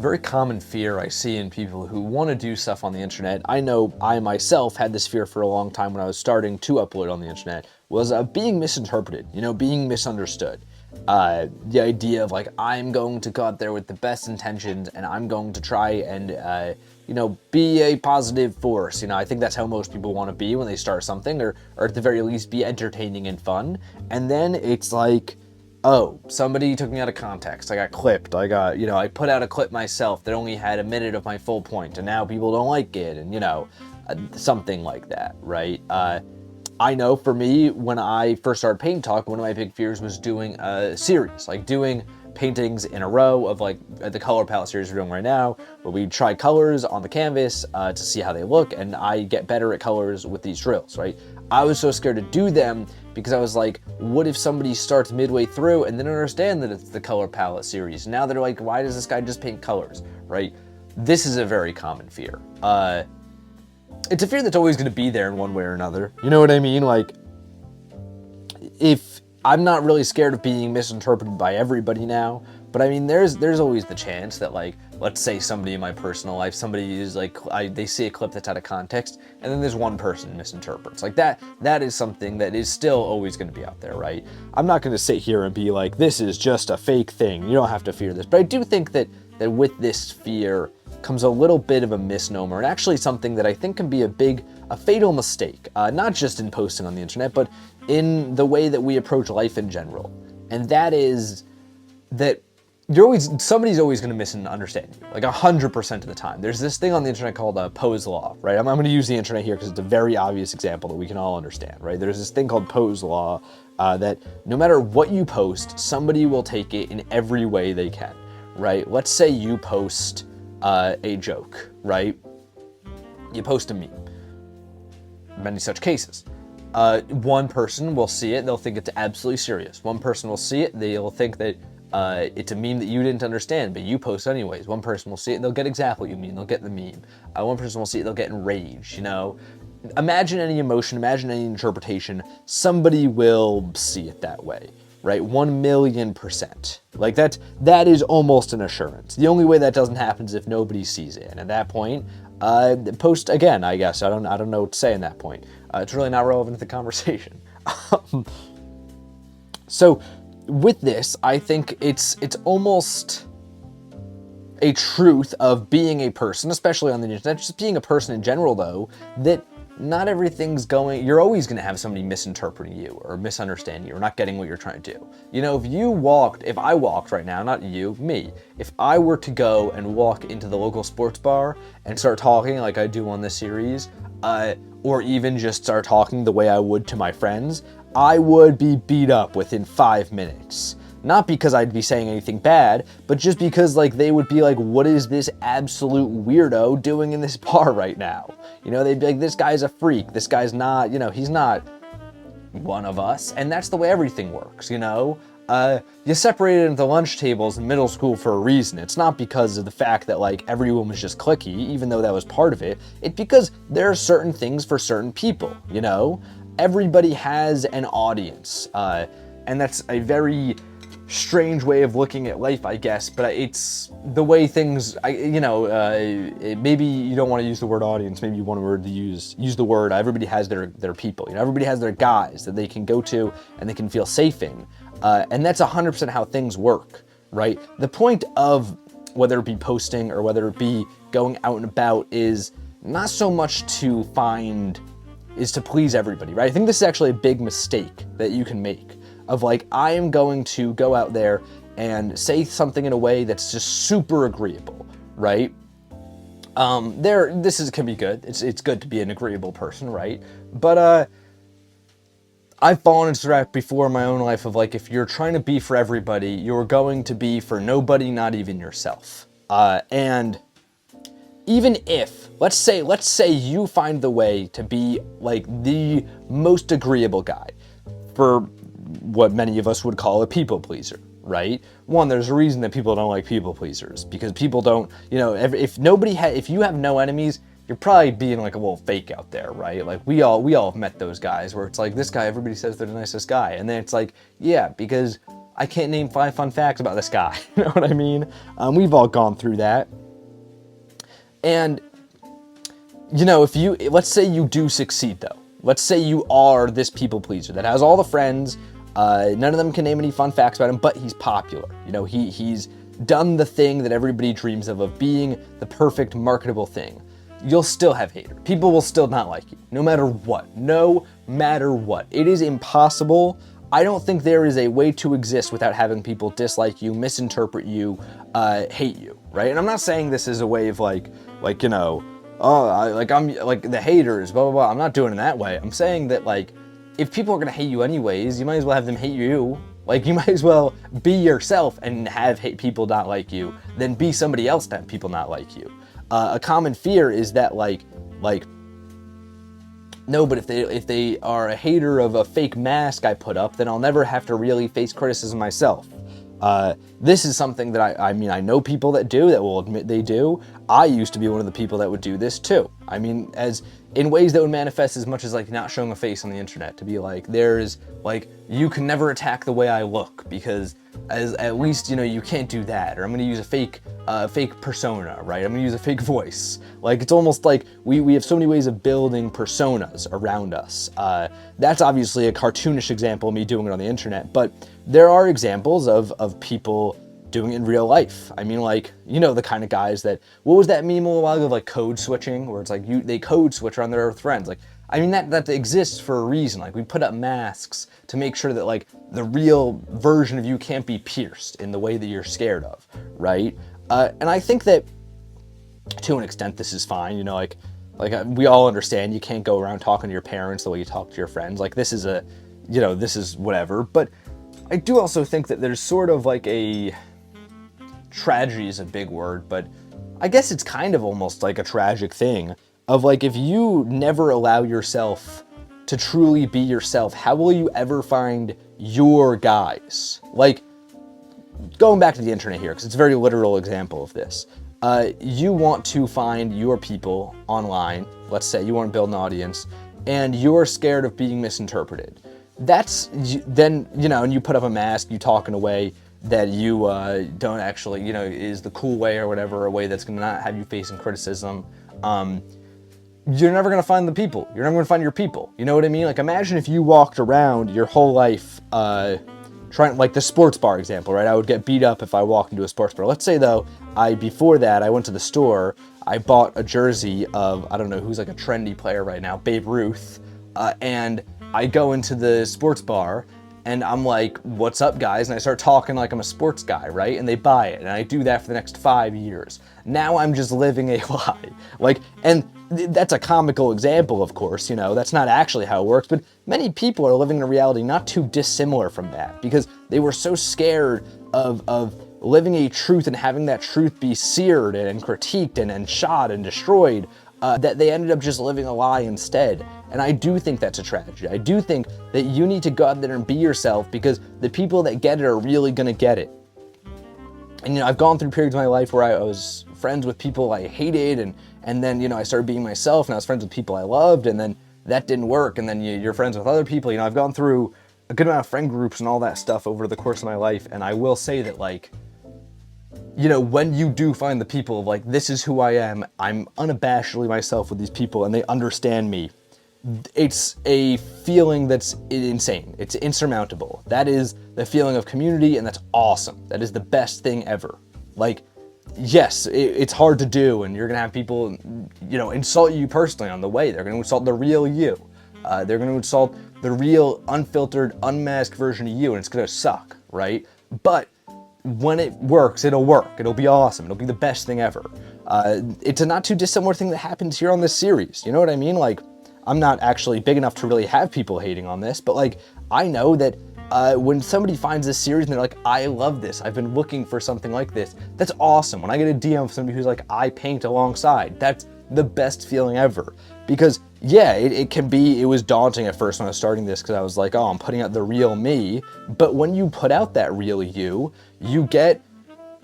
very common fear I see in people who want to do stuff on the internet. I know I myself had this fear for a long time when I was starting to upload on the internet, was being misinterpreted, being misunderstood. The idea of like, I'm going to go out there with the best intentions and I'm going to try and, be a positive force. I think that's how most people want to be when they start something, or at the very least be entertaining and fun. And then it's like, oh, somebody took me out of context. I got clipped. I put out a clip myself that only had a minute of my full point, and now people don't like it, and, something like that, right? I know for me, when I first started Paint&Talk, one of my big fears was doing a series, like doing paintings in a row of like the color palette series we're doing right now, where we try colors on the canvas to see how they look, and I get better at colors with these drills, right? I was so scared to do them because I was like, what if somebody starts midway through and they don't understand that it's the color palette series? Now they're like, why does this guy just paint colors, right? This is a very common fear. It's a fear that's always going to be there in one way or another. You know what I mean? Like, if I'm not really scared of being misinterpreted by everybody now, but I mean, there's always the chance that, like, let's say somebody in my personal life, somebody is like, they see a clip that's out of context, and then there's one person misinterprets. Like that is something that is still always going to be out there, right? I'm not going to sit here and be like, this is just a fake thing. You don't have to fear this. But I do think that with this fear comes a little bit of a misnomer, and actually something that I think can be a fatal mistake, not just in posting on the internet, but in the way that we approach life in general. And that is that somebody's always going to misunderstand you, like 100% of the time. There's this thing on the internet called Poe's Law, right? I'm going to use the internet here because it's a very obvious example that we can all understand, right? There's this thing called Poe's Law that no matter what you post, somebody will take it in every way they can, right? Let's say you post a joke, right? You post a meme. Many such cases. One person will see it, they'll think it's absolutely serious. One person will see it, they'll think that it's a meme that you didn't understand, but you post anyways. One person will see it, they'll get exactly what you mean, they'll get the meme. One person will see it, they'll get enraged, Imagine any emotion, imagine any interpretation, somebody will see it that way, right? 1,000,000%. Like that is almost an assurance. The only way that doesn't happen is if nobody sees it. And at that point, post again, I guess. I don't know what to say in that point. It's really not relevant to the conversation. So with this, I think it's almost a truth of being a person, especially on the internet, just being a person in general though, that not everything's you're always going to have somebody misinterpreting you or misunderstanding you or not getting what you're trying to do. If I walked right now, not you, me, if I were to go and walk into the local sports bar and start talking like I do on this series, or even just start talking the way I would to my friends, I would be beat up within 5 minutes. Not because I'd be saying anything bad, but just because they would be like, what is this absolute weirdo doing in this bar right now? They'd be like, this guy's a freak. This guy's not, he's not one of us. And that's the way everything works, You separated into lunch tables in middle school for a reason. It's not because of the fact that everyone was just cliquey, even though that was part of it. It's because there are certain things for certain people, Everybody has an audience. And that's a very strange way of looking at life, I guess, but it's the way things, maybe you don't want to use the word audience, maybe you want to use the word, everybody has their people, everybody has their guys that they can go to and they can feel safe in, and that's 100% how things work, right? The point of whether it be posting or whether it be going out and about is not so much to please everybody, right? I think this is actually a big mistake that you can make. Of I am going to go out there and say something in a way that's just super agreeable, right? Can be good. It's good to be an agreeable person, right? But I've fallen into that before in my own life of if you're trying to be for everybody, you're going to be for nobody, not even yourself. And even if, let's say you find the way to be the most agreeable guy for what many of us would call a people pleaser, right? One, there's a reason that people don't like people pleasers, because people don't, if you have no enemies, you're probably being a little fake out there, right? We all have met those guys where it's this guy, everybody says they're the nicest guy. And then it's yeah, because I can't name 5 fun facts about this guy. You know what I mean? We've all gone through that. And, you know, let's say you do succeed though. Let's say you are this people pleaser that has all the friends, none of them can name any fun facts about him, but he's popular. You know, he's done the thing that everybody dreams of being the perfect marketable thing. You'll still have haters. People will still not like you, no matter what. No matter what. It is impossible. I don't think there is a way to exist without having people dislike you, misinterpret you, hate you, right? And I'm not saying this is a way of like, you know, I'm like the haters, blah, blah, blah. I'm not doing it that way. I'm saying that, like, if people are gonna hate you anyways, you might as well have them hate you. Like, you might as well be yourself and have people not like you than be somebody else to have people not like you. A common fear is that no, but if they are a hater of a fake mask I put up, then I'll never have to really face criticism myself. This is something that I mean, I know people that will admit they do. I used to be one of the people that would do this too. I mean, as in ways that would manifest as much as like not showing a face on the internet, to be like, there's like, you can never attack the way I look because at least, you know, you can't do that. Or I'm gonna use a fake persona, right? I'm gonna use a fake voice. Like, it's almost like we have so many ways of building personas around us. That's obviously a cartoonish example of me doing it on the internet, but there are examples of people doing it in real life. I mean, like, you know, the kind of guys that, what was that meme a while ago, like code switching, where it's like they code switch around their friends. Like, I mean, that exists for a reason. Like, we put up masks to make sure that like the real version of you can't be pierced in the way that you're scared of, right? And I think that to an extent this is fine, you know, like we all understand you can't go around talking to your parents the way you talk to your friends. Like, this is this is whatever. But I do also think that there's sort of like a, tragedy is a big word, but I guess it's kind of almost like a tragic thing of like, if you never allow yourself to truly be yourself, how will you ever find your guys? Like, going back to the internet here, because it's a very literal example of this. You want to find your people online. Let's say you want to build an audience and you're scared of being misinterpreted. Then, you know, and you put up a mask, you talk in a way that you don't actually, you know, is the cool way or whatever, a way that's going to not have you facing criticism. You're never going to find the people. You're never going to find your people. You know what I mean? Like, imagine if you walked around your whole life trying, like the sports bar example, right? I would get beat up if I walked into a sports bar. Let's say though, before that, I went to the store, I bought a jersey of, I don't know who's like a trendy player right now, Babe Ruth, and I go into the sports bar and I'm like, what's up, guys? And I start talking like I'm a sports guy, right? And they buy it. And I do that for the next 5 years. Now I'm just living a lie. Like, and that's a comical example, of course, you know, that's not actually how it works, but many people are living in a reality not too dissimilar from that because they were so scared of living a truth and having that truth be seared and critiqued and shot and destroyed, that they ended up just living a lie instead. And I do think that's a tragedy. I do think that you need to go out there and be yourself because the people that get it are really gonna get it. And, you know, I've gone through periods of my life where I was friends with people I hated and then, you know, I started being myself and I was friends with people I loved and then that didn't work and then you're friends with other people. You know, I've gone through a good amount of friend groups and all that stuff over the course of my life, and I will say that, like, you know, when you do find the people of like, this is who I am, I'm unabashedly myself with these people and they understand me, it's a feeling that's insane. It's insurmountable. That is the feeling of community, and that's awesome. That is the best thing ever. Like, yes, it's hard to do, and you're gonna have people, you know, insult you personally on the way. They're gonna insult the real you. They're gonna insult the real, unfiltered, unmasked version of you, and it's gonna suck, right? But when it works, it'll work. It'll be awesome. It'll be the best thing ever. It's a not too dissimilar thing that happens here on this series. You know what I mean? Like, I'm not actually big enough to really have people hating on this, but like, I know that when somebody finds this series and they're like, I love this, I've been looking for something like this, that's awesome. When I get a DM from somebody who's like, I paint alongside, that's the best feeling ever. Because yeah, it was daunting at first when I was starting this because I was like, oh, I'm putting out the real me. But when you put out that real you, you get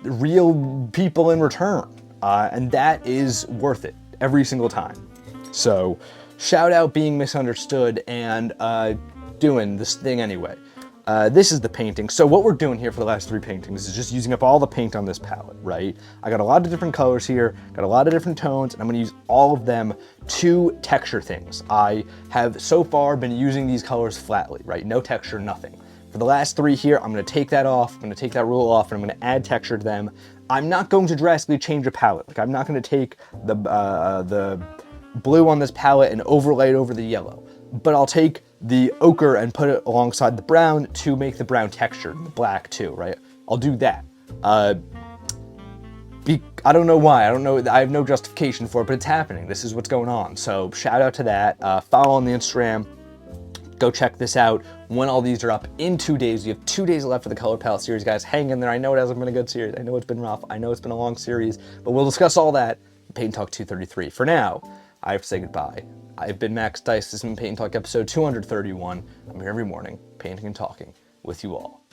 real people in return. And that is worth it every single time. So shout out being misunderstood and doing this thing anyway. This is the painting. So what we're doing here for the last 3 paintings is just using up all the paint on this palette, right? I got a lot of different colors here, got a lot of different tones, and I'm gonna use all of them to texture things. I have so far been using these colors flatly, right? No texture, nothing. For the last 3 here, I'm gonna take that off, I'm gonna take that rule off, and I'm gonna add texture to them. I'm not going to drastically change the palette. Like, I'm not gonna take the blue on this palette and overlay it over the yellow. But I'll take the ochre and put it alongside the brown to make the brown textured, the black too, right? I'll do that. I don't know why, I have no justification for it, but it's happening. This is what's going on. So shout out to that. Follow on the Instagram. Go check this out when all these are up in 2 days. You have 2 days left for the Color Palette series, guys. Hang in there. I know it hasn't been a good series. I know it's been rough. I know it's been a long series, but we'll discuss all that in Paint Talk 233. For now, I have to say goodbye. I've been Max Dice. This has been Paint Talk episode 231. I'm here every morning, painting and talking with you all.